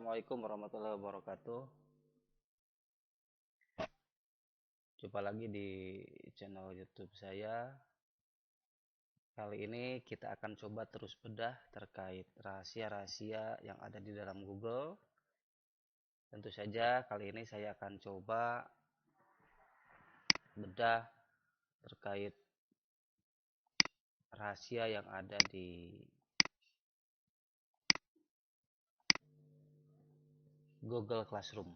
Assalamualaikum warahmatullahi wabarakatuh. Jumpa lagi di channel YouTube saya. Kali ini kita akan coba terus bedah terkait rahasia-rahasia yang ada di dalam Google. Tentu saja kali ini saya akan coba bedah terkait rahasia yang ada di Google Classroom,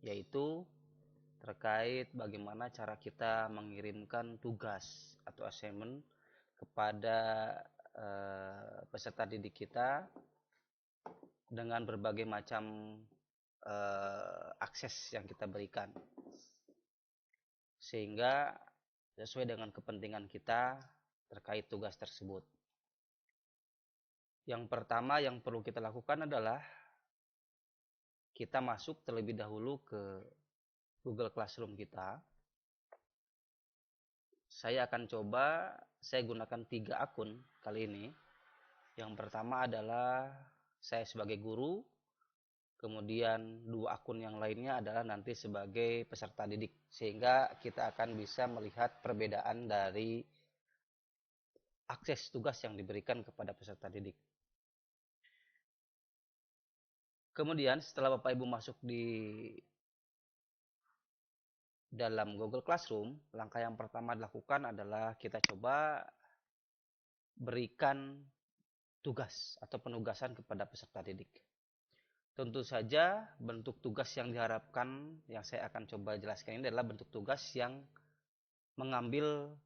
yaitu terkait bagaimana cara kita mengirimkan tugas atau assignment kepada peserta didik kita dengan berbagai macam akses yang kita berikan, sehingga sesuai dengan kepentingan kita terkait tugas tersebut. Yang pertama yang perlu kita lakukan adalah kita masuk terlebih dahulu ke Google Classroom kita. Saya akan coba, saya gunakan 3 akun kali ini. Yang pertama adalah saya sebagai guru, kemudian 2 akun yang lainnya adalah nanti sebagai peserta didik, sehingga kita akan bisa melihat perbedaan dari akses tugas yang diberikan kepada peserta didik. Kemudian setelah Bapak Ibu masuk di dalam Google Classroom, langkah yang pertama dilakukan adalah kita coba berikan tugas atau penugasan kepada peserta didik. Tentu saja bentuk tugas yang diharapkan yang saya akan coba jelaskan ini adalah bentuk tugas yang mengambil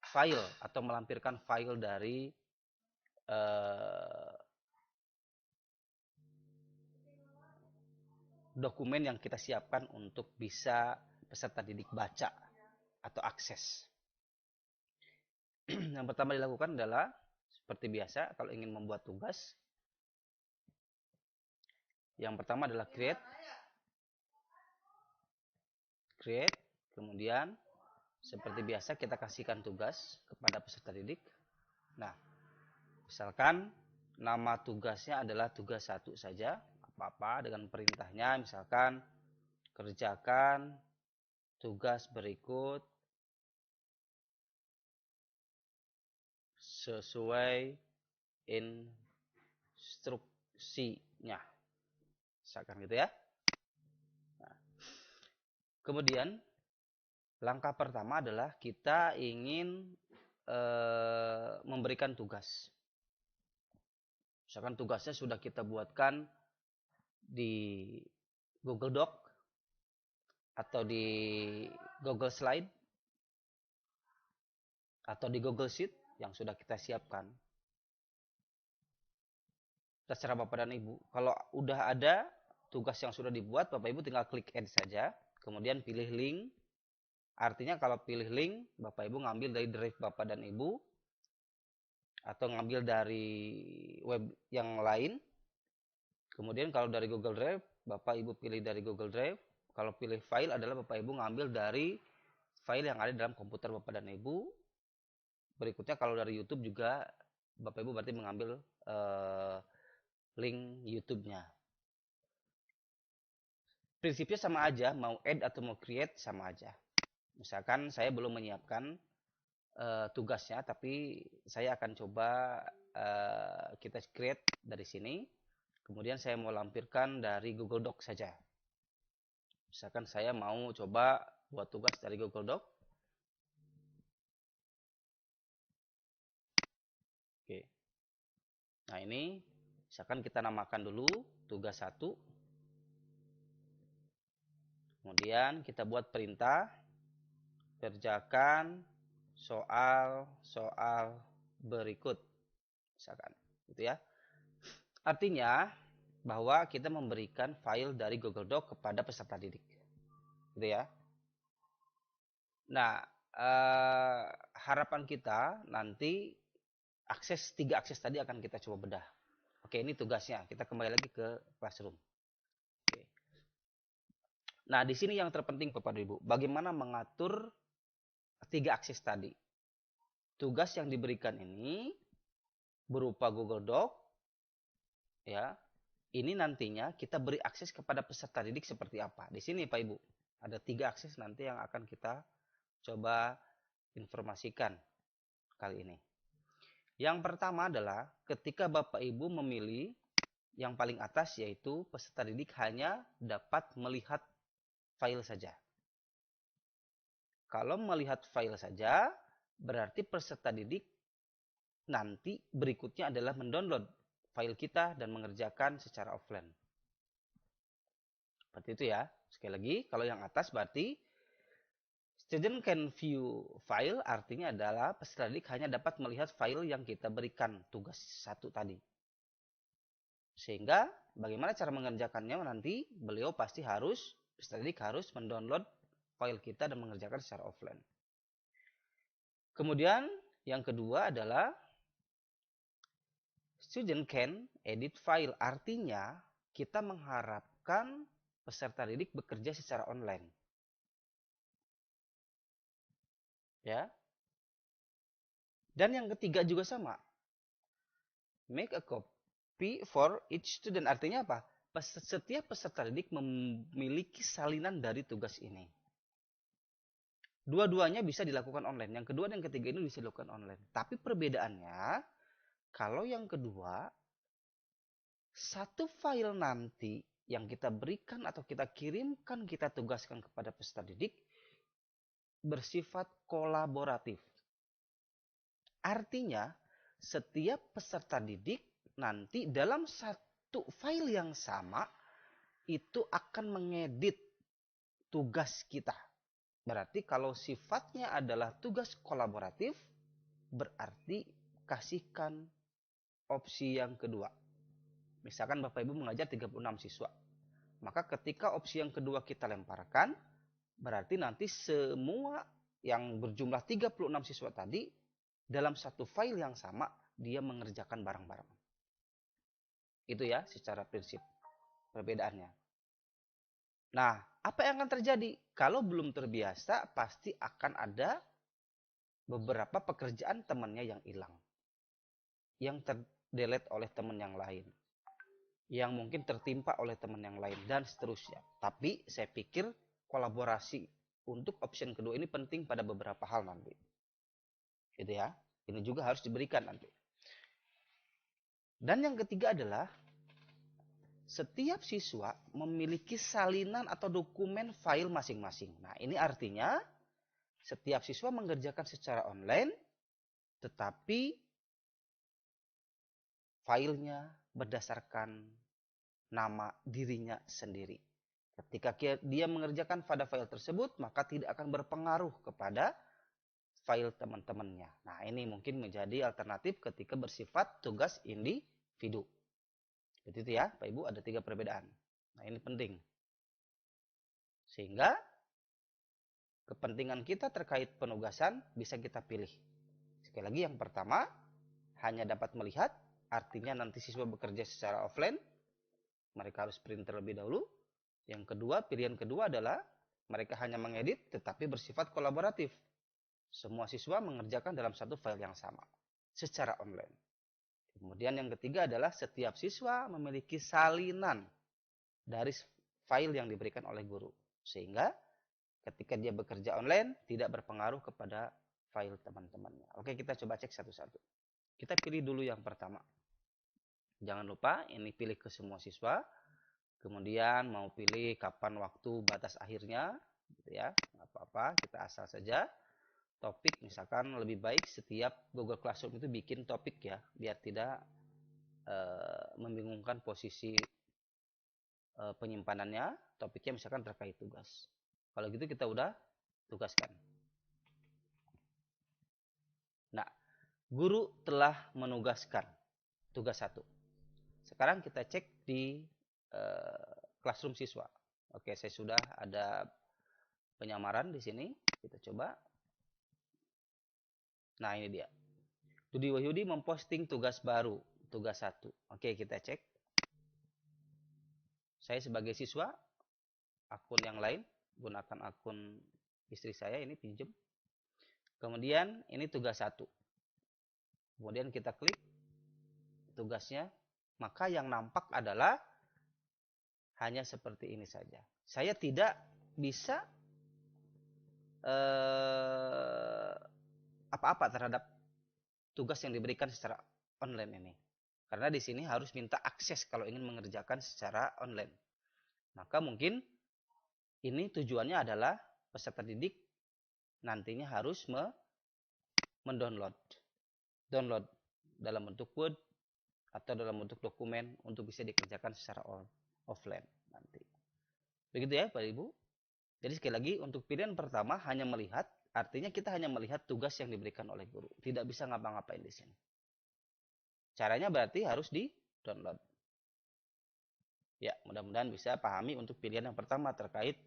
file atau melampirkan file dari dokumen yang kita siapkan untuk bisa peserta didik baca atau akses. Yang pertama dilakukan adalah seperti biasa kalau ingin membuat tugas. Yang pertama adalah create, kemudian seperti biasa kita kasihkan tugas kepada peserta didik. Nah, misalkan nama tugasnya adalah tugas 1 saja, apa-apa dengan perintahnya, misalkan kerjakan tugas berikut sesuai instruksinya, misalkan gitu ya. Nah, kemudian langkah pertama adalah kita ingin memberikan tugas. Misalkan tugasnya sudah kita buatkan di Google Doc atau di Google Slide atau di Google Sheet yang sudah kita siapkan. Terserah Bapak dan Ibu. Kalau udah ada tugas yang sudah dibuat, Bapak Ibu tinggal klik add saja, kemudian pilih link. Artinya kalau pilih link, Bapak Ibu ngambil dari drive Bapak dan Ibu atau ngambil dari web yang lain. Kemudian kalau dari Google Drive, Bapak Ibu pilih dari Google Drive. Kalau pilih file adalah Bapak Ibu ngambil dari file yang ada dalam komputer Bapak dan Ibu. Berikutnya kalau dari YouTube juga Bapak Ibu berarti mengambil link YouTube-nya. Prinsipnya sama aja, mau add atau mau create sama aja. Misalkan saya belum menyiapkan tugasnya, tapi saya akan coba kita create dari sini. Kemudian saya mau lampirkan dari Google Doc saja. Misalkan saya mau coba buat tugas dari Google Doc. Oke. Nah ini, misalkan kita namakan dulu tugas 1. Kemudian kita buat perintah, kerjakan soal berikut. Misalkan, gitu ya. Artinya bahwa kita memberikan file dari Google Doc kepada peserta didik, gitu ya. Nah, harapan kita nanti 3 akses tadi akan kita coba bedah. Oke, ini tugasnya. Kita kembali lagi ke Classroom. Oke. Nah, di sini yang terpenting Bapak Ibu, bagaimana mengatur 3 akses tadi. Tugas yang diberikan ini berupa Google Doc, ya. ini nantinya kita beri akses kepada peserta didik seperti apa. Di sini Pak Ibu, ada 3 akses nanti yang akan kita coba informasikan kali ini. Yang pertama adalah ketika Bapak Ibu memilih yang paling atas, yaitu peserta didik hanya dapat melihat file saja. Kalau melihat file saja, berarti peserta didik nanti berikutnya adalah mendownload file kita dan mengerjakan secara offline. Seperti itu ya. Sekali lagi, kalau yang atas berarti student can view file, artinya adalah peserta didik hanya dapat melihat file yang kita berikan tugas 1 tadi. Sehingga bagaimana cara mengerjakannya nanti beliau pasti peserta didik harus mendownload file kita dan mengerjakan secara offline. Kemudian yang kedua adalah student can edit file, artinya kita mengharapkan peserta didik bekerja secara online. Ya. Dan yang ketiga juga sama. Make a copy for each student. Artinya apa? Setiap peserta didik memiliki salinan dari tugas ini. Dua-duanya bisa dilakukan online. Yang kedua dan yang ketiga ini bisa dilakukan online. Tapi perbedaannya, kalau yang kedua, satu file nanti yang kita berikan atau kita kirimkan, kita tugaskan kepada peserta didik, bersifat kolaboratif. Artinya, setiap peserta didik nanti dalam satu file yang sama, itu akan mengedit tugas kita. Berarti kalau sifatnya adalah tugas kolaboratif, berarti kasihkan opsi yang kedua. Misalkan Bapak Ibu mengajar 36 siswa. Maka ketika opsi yang kedua kita lemparkan, berarti nanti semua yang berjumlah 36 siswa tadi, dalam satu file yang sama, dia mengerjakan bareng-bareng. Itu ya secara prinsip perbedaannya. Nah, apa yang akan terjadi? Kalau belum terbiasa, pasti akan ada beberapa pekerjaan temannya yang hilang. Yang terdelete oleh teman yang lain. Yang mungkin tertimpa oleh teman yang lain, dan seterusnya. Tapi saya pikir kolaborasi untuk option kedua ini penting pada beberapa hal nanti. Gitu ya. Ini juga harus diberikan nanti. Dan yang ketiga adalah setiap siswa memiliki salinan atau dokumen file masing-masing. Nah, ini artinya setiap siswa mengerjakan secara online, tetapi filenya berdasarkan nama dirinya sendiri. Ketika dia mengerjakan pada file tersebut, maka tidak akan berpengaruh kepada file teman-temannya. Nah, ini mungkin menjadi alternatif ketika bersifat tugas individu. Seperti itu ya, Pak Ibu, ada 3 perbedaan. Nah, ini penting. Sehingga kepentingan kita terkait penugasan bisa kita pilih. Sekali lagi, yang pertama, hanya dapat melihat, artinya nanti siswa bekerja secara offline, mereka harus print terlebih dahulu. Yang kedua, pilihan kedua adalah mereka hanya mengedit tetapi bersifat kolaboratif. Semua siswa mengerjakan dalam satu file yang sama secara online. Kemudian yang ketiga adalah setiap siswa memiliki salinan dari file yang diberikan oleh guru. Sehingga ketika dia bekerja online tidak berpengaruh kepada file teman-temannya. Oke, kita coba cek satu-satu. Kita pilih dulu yang pertama. Jangan lupa ini pilih ke semua siswa. Kemudian mau pilih kapan waktu batas akhirnya, gitu ya, nggak apa-apa, kita asal saja. Topik misalkan lebih baik setiap Google Classroom itu bikin topik ya, biar tidak membingungkan posisi penyimpanannya. Topiknya misalkan terkait tugas. Kalau gitu kita udah tugaskan. Nah, guru telah menugaskan tugas 1. Sekarang kita cek di Classroom siswa. Oke, saya sudah ada penyamaran di sini. Kita coba. Nah, ini dia. Dudi Wahyudi memposting tugas baru, tugas 1. Oke, kita cek. Saya sebagai siswa, akun yang lain, gunakan akun istri saya ini pinjam. Kemudian ini tugas 1. Kemudian kita klik tugasnya, maka yang nampak adalah hanya seperti ini saja. Saya tidak bisa apa-apa terhadap tugas yang diberikan secara online ini. Karena di sini harus minta akses kalau ingin mengerjakan secara online. Maka mungkin ini tujuannya adalah peserta didik nantinya harus mendownload dalam bentuk Word atau dalam bentuk dokumen untuk bisa dikerjakan secara offline nanti. Begitu ya Pak Ibu. Jadi sekali lagi untuk pilihan pertama hanya melihat, artinya kita hanya melihat tugas yang diberikan oleh guru, tidak bisa ngapa-ngapain di sini. Caranya berarti harus di-download. Ya, mudah-mudahan bisa pahami untuk pilihan yang pertama terkait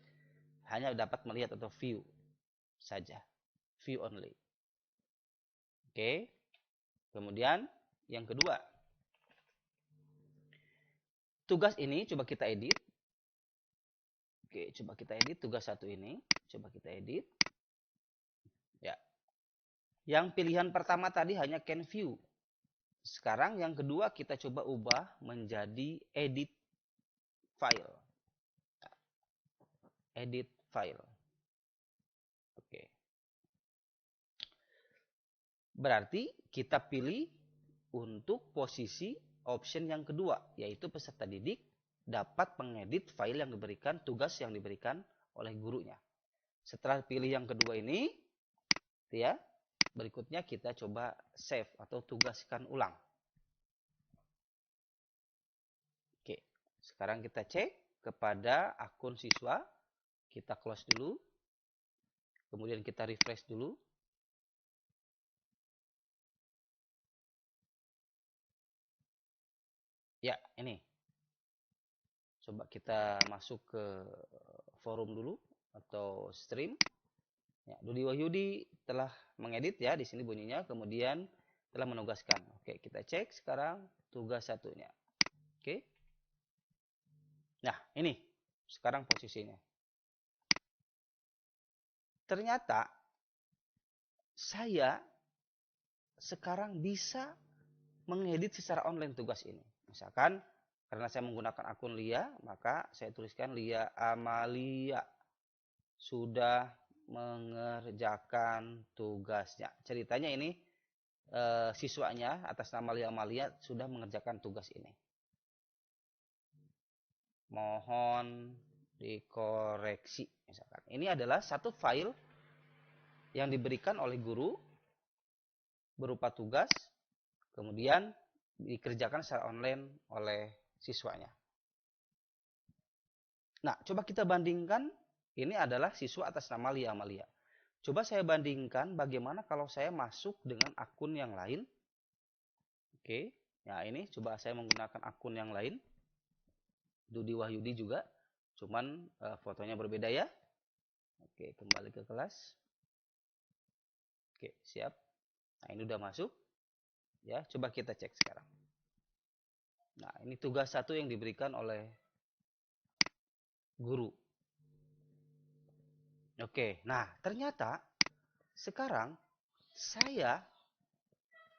hanya dapat melihat atau view saja. View only. Oke. Kemudian yang kedua. Tugas ini coba kita edit. Oke, coba kita edit tugas satu ini. Coba kita edit. Ya. Yang pilihan pertama tadi hanya can view. Sekarang yang kedua kita coba ubah menjadi edit file. Edit file. Oke. Berarti kita pilih untuk posisi option yang kedua, yaitu peserta didik dapat mengedit file yang diberikan, tugas yang diberikan oleh gurunya. Setelah pilih yang kedua ini, ya, berikutnya kita coba save atau tugaskan ulang. Oke, sekarang kita cek kepada akun siswa, kita close dulu, kemudian kita refresh dulu. Ya, ini. Coba kita masuk ke forum dulu atau stream. Ya, Dudi Wahyudi telah mengedit ya, di sini bunyinya, kemudian telah menugaskan. Oke, kita cek sekarang tugas satunya. Oke. Nah, ini sekarang posisinya. Ternyata saya sekarang bisa mengedit secara online tugas ini. Misalkan karena saya menggunakan akun Lia, maka saya tuliskan Lia Amalia sudah mengerjakan tugasnya. Ceritanya ini siswanya atas nama Lia Amalia sudah mengerjakan tugas ini. Mohon dikoreksi misalkan. Ini adalah satu file yang diberikan oleh guru berupa tugas, kemudian dikerjakan secara online oleh siswanya. Nah, coba kita bandingkan, ini adalah siswa atas nama Lia Amalia. Coba saya bandingkan bagaimana kalau saya masuk dengan akun yang lain. Oke, nah ini coba saya menggunakan akun yang lain. Dudi Wahyudi juga, cuman fotonya berbeda ya. Oke, kembali ke kelas. Oke, siap. Nah, ini udah masuk. Ya, coba kita cek sekarang. Nah, ini tugas satu yang diberikan oleh guru. Oke, nah ternyata sekarang saya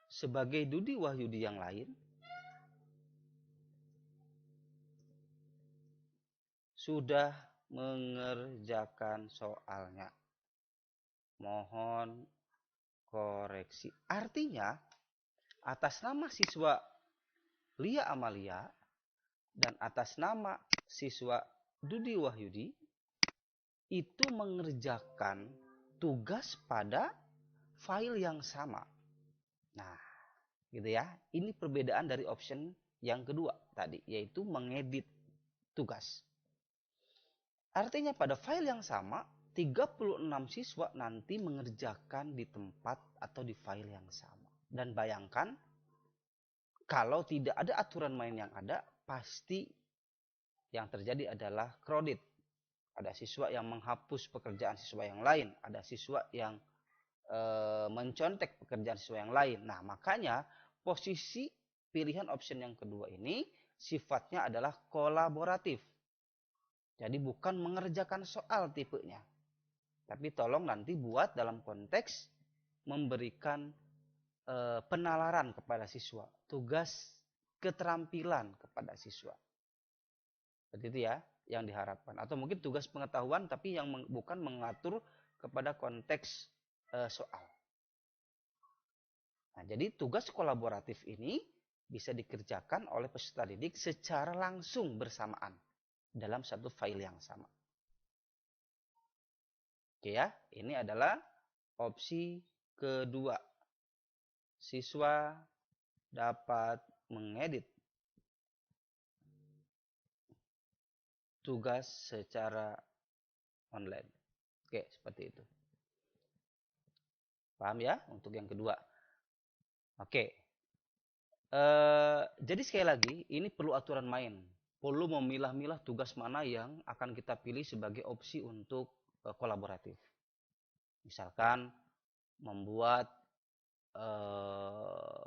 sebagai Dudi Wahyudi yang lain sudah mengerjakan soalnya. Mohon koreksi. Artinya, atas nama siswa Lia Amalia dan atas nama siswa Dudi Wahyudi itu mengerjakan tugas pada file yang sama. Nah, gitu ya. Ini perbedaan dari option yang kedua tadi, yaitu mengedit tugas. Artinya pada file yang sama, 36 siswa nanti mengerjakan di tempat atau di file yang sama. Dan bayangkan, kalau tidak ada aturan main yang ada, pasti yang terjadi adalah crowded. Ada siswa yang menghapus pekerjaan siswa yang lain, ada siswa yang mencontek pekerjaan siswa yang lain. Nah, makanya posisi pilihan option yang kedua ini sifatnya adalah kolaboratif. Jadi bukan mengerjakan soal tipenya. Tapi tolong nanti buat dalam konteks memberikan penalaran kepada siswa, tugas keterampilan kepada siswa. Seperti itu ya yang diharapkan. Atau mungkin tugas pengetahuan tapi yang bukan mengatur kepada konteks soal. Nah, jadi tugas kolaboratif ini bisa dikerjakan oleh peserta didik secara langsung bersamaan dalam satu file yang sama. Oke ya, ini adalah opsi kedua. Siswa dapat mengedit tugas secara online. Oke, seperti itu. Paham ya untuk yang kedua? Oke. Jadi sekali lagi, ini perlu aturan main. Perlu memilah-milah tugas mana yang akan kita pilih sebagai opsi untuk kolaboratif. Misalkan membuat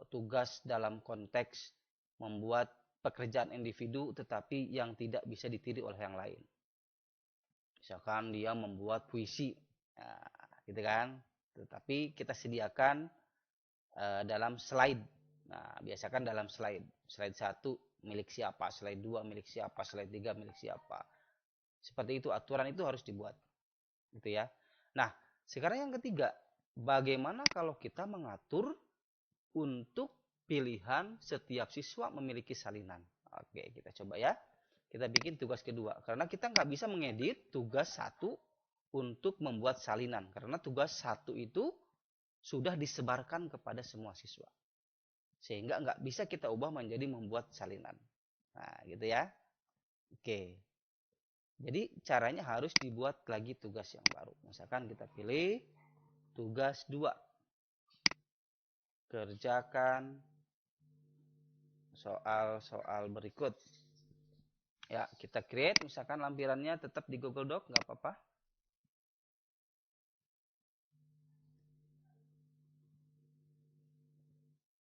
tugas dalam konteks membuat pekerjaan individu tetapi yang tidak bisa ditiru oleh yang lain. Misalkan dia membuat puisi, nah, gitu kan. Tetapi kita sediakan dalam slide. Nah, biasakan dalam slide. Slide 1 milik siapa, slide 2 milik siapa, slide 3 milik siapa. Seperti itu aturan itu harus dibuat. Gitu ya. Nah, sekarang yang ketiga, bagaimana kalau kita mengatur untuk pilihan setiap siswa memiliki salinan. Oke, kita coba ya. Kita bikin tugas kedua. Karena kita nggak bisa mengedit tugas 1 untuk membuat salinan. Karena tugas 1 itu sudah disebarkan kepada semua siswa. Sehingga nggak bisa kita ubah menjadi membuat salinan. Nah, gitu ya. Oke. Jadi caranya harus dibuat lagi tugas yang baru. Misalkan kita pilih tugas 2. Kerjakan soal-soal berikut. Ya, kita create, misalkan lampirannya tetap di Google Doc, nggak apa-apa.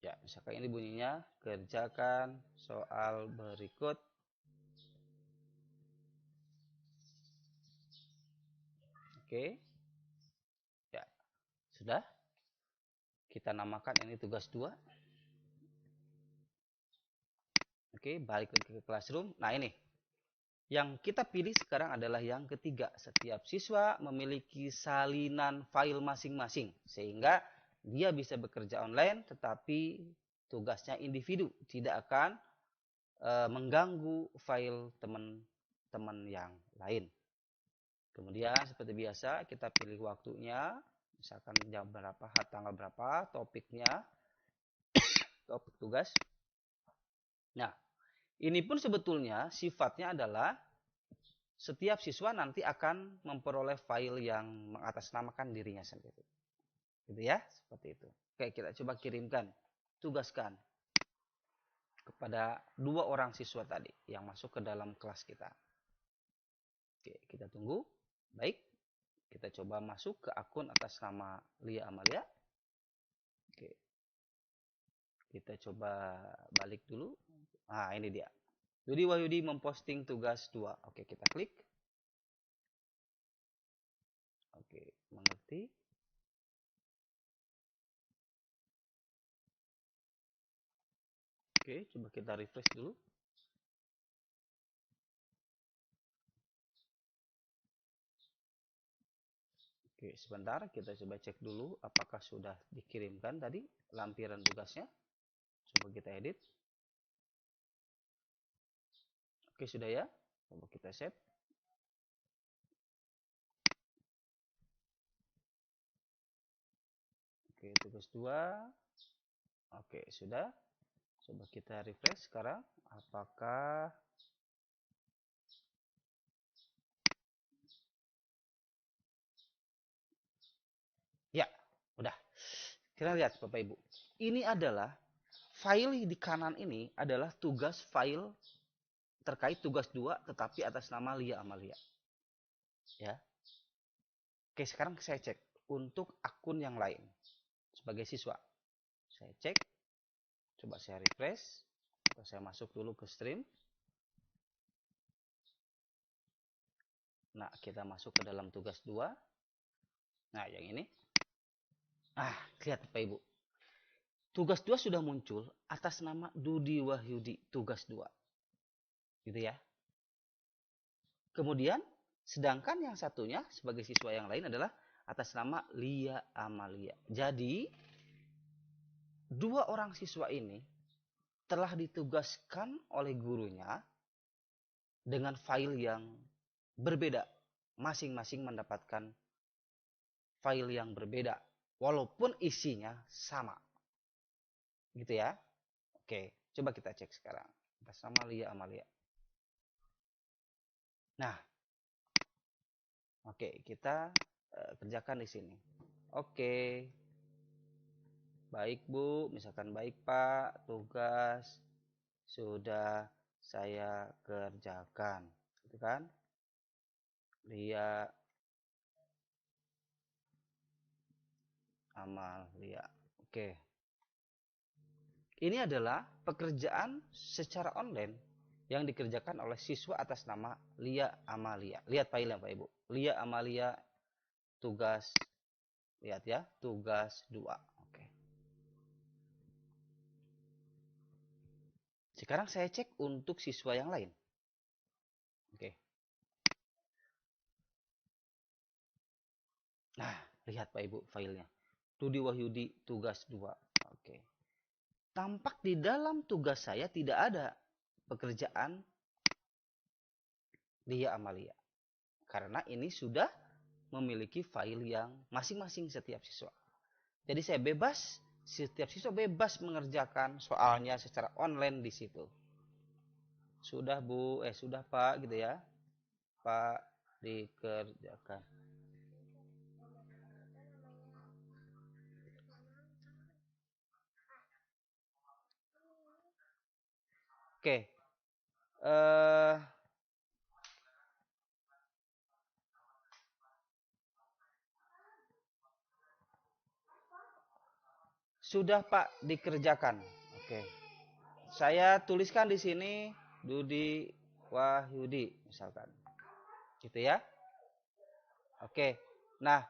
Ya, misalkan ini bunyinya, kerjakan soal berikut. Oke. Ya, sudah. Kita namakan ini tugas 2. Oke, balik lagi ke classroom. Nah, ini. Yang kita pilih sekarang adalah yang ketiga. Setiap siswa memiliki salinan file masing-masing. Sehingga dia bisa bekerja online, tetapi tugasnya individu. Tidak akan mengganggu file teman-teman yang lain. Kemudian seperti biasa kita pilih waktunya. Misalkan jam berapa, tanggal berapa, topiknya, topik tugas. Nah, ini pun sebetulnya sifatnya adalah setiap siswa nanti akan memperoleh file yang mengatasnamakan dirinya sendiri. Gitu ya, seperti itu. Oke, kita coba kirimkan, tugaskan kepada 2 orang siswa tadi yang masuk ke dalam kelas kita. Oke, kita tunggu. Baik, kita coba masuk ke akun atas nama Lia Amalia. Oke, kita coba balik dulu. Nah, ini dia. Yudi Wahyudi memposting tugas 2. Oke, kita klik. Oke, mengerti. Oke, coba kita refresh dulu. Oke, sebentar kita coba cek dulu apakah sudah dikirimkan tadi lampiran tugasnya. Coba kita edit. Oke, sudah ya. Coba kita save. Oke, tugas 2. Oke, sudah. Coba kita refresh sekarang. Apakah ya, udah. Kita lihat Bapak Ibu. Ini adalah file di kanan ini adalah tugas file terkait tugas 2 tetapi atas nama Lia Amalia. Ya. Oke, sekarang saya cek untuk akun yang lain sebagai siswa. Saya cek, coba saya refresh atau saya masuk dulu ke stream. Nah, kita masuk ke dalam tugas 2. Nah, yang ini. Ah, lihat Bapak Ibu. Tugas 2 sudah muncul atas nama Dudi Wahyudi tugas 2. Gitu ya. Kemudian, sedangkan yang satunya sebagai siswa yang lain adalah atas nama Lia Amalia. Jadi, dua orang siswa ini telah ditugaskan oleh gurunya dengan file yang berbeda. Masing-masing mendapatkan file yang berbeda. Walaupun isinya sama. Gitu ya. Oke, coba kita cek sekarang. Atas nama Lia Amalia. Nah, oke, kita kerjakan di sini. Oke. Baik, Bu. Misalkan baik, Pak. Tugas sudah saya kerjakan. Gitu kan? Lia Amalia. Oke. Ini adalah pekerjaan secara online yang dikerjakan oleh siswa atas nama Lia Amalia. Lihat filenya Pak Ibu. Lia Amalia tugas, lihat ya, tugas 2. Oke. Sekarang saya cek untuk siswa yang lain. Oke. Nah, lihat Pak Ibu filenya. Rudi Wahyudi tugas 2. Oke. Tampak di dalam tugas saya tidak ada pekerjaan Lia Amalia. Karena ini sudah memiliki file yang masing-masing setiap siswa. Jadi saya bebas, setiap siswa bebas mengerjakan soalnya secara online di situ. Sudah Bu, sudah Pak gitu ya. Pak dikerjakan. Oke. Sudah Pak dikerjakan. Oke. Saya tuliskan di sini Dudi Wahyudi misalkan. Gitu ya. Oke. Nah,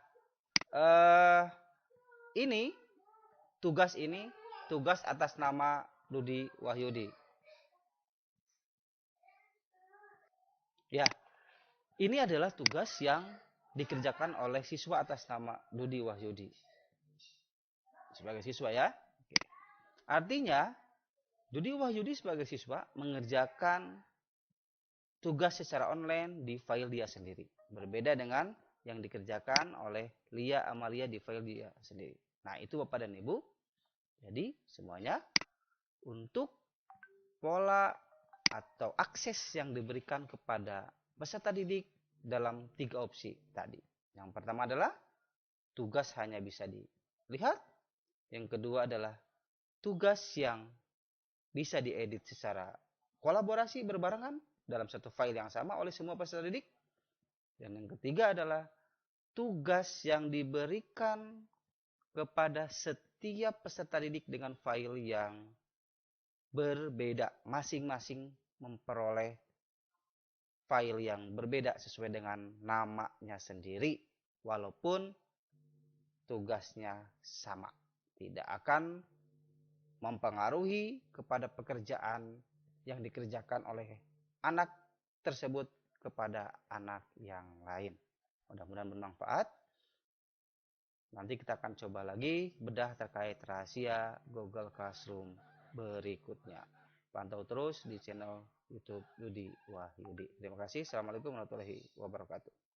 ini tugas atas nama Dudi Wahyudi. Ya, ini adalah tugas yang dikerjakan oleh siswa atas nama Dudi Wahyudi. Sebagai siswa ya. Oke. Artinya, Dudi Wahyudi sebagai siswa mengerjakan tugas secara online di file dia sendiri. Berbeda dengan yang dikerjakan oleh Lia Amalia di file dia sendiri. Nah, itu Bapak dan Ibu. Jadi, semuanya untuk pola atau akses yang diberikan kepada peserta didik dalam 3 opsi tadi. Yang pertama adalah tugas hanya bisa dilihat. Yang kedua adalah tugas yang bisa diedit secara kolaborasi berbarengan dalam satu file yang sama oleh semua peserta didik. Dan yang ketiga adalah tugas yang diberikan kepada setiap peserta didik dengan file yang berbeda. Masing-masing memperoleh file yang berbeda sesuai dengan namanya sendiri. Walaupun tugasnya sama. Tidak akan mempengaruhi kepada pekerjaan yang dikerjakan oleh anak tersebut kepada anak yang lain. Mudah-mudahan bermanfaat. Nanti kita akan coba lagi bedah terkait rahasia Google Classroom berikutnya. Pantau terus di channel YouTube Dudi Wahyudi. Terima kasih. Assalamualaikum warahmatullahi wabarakatuh.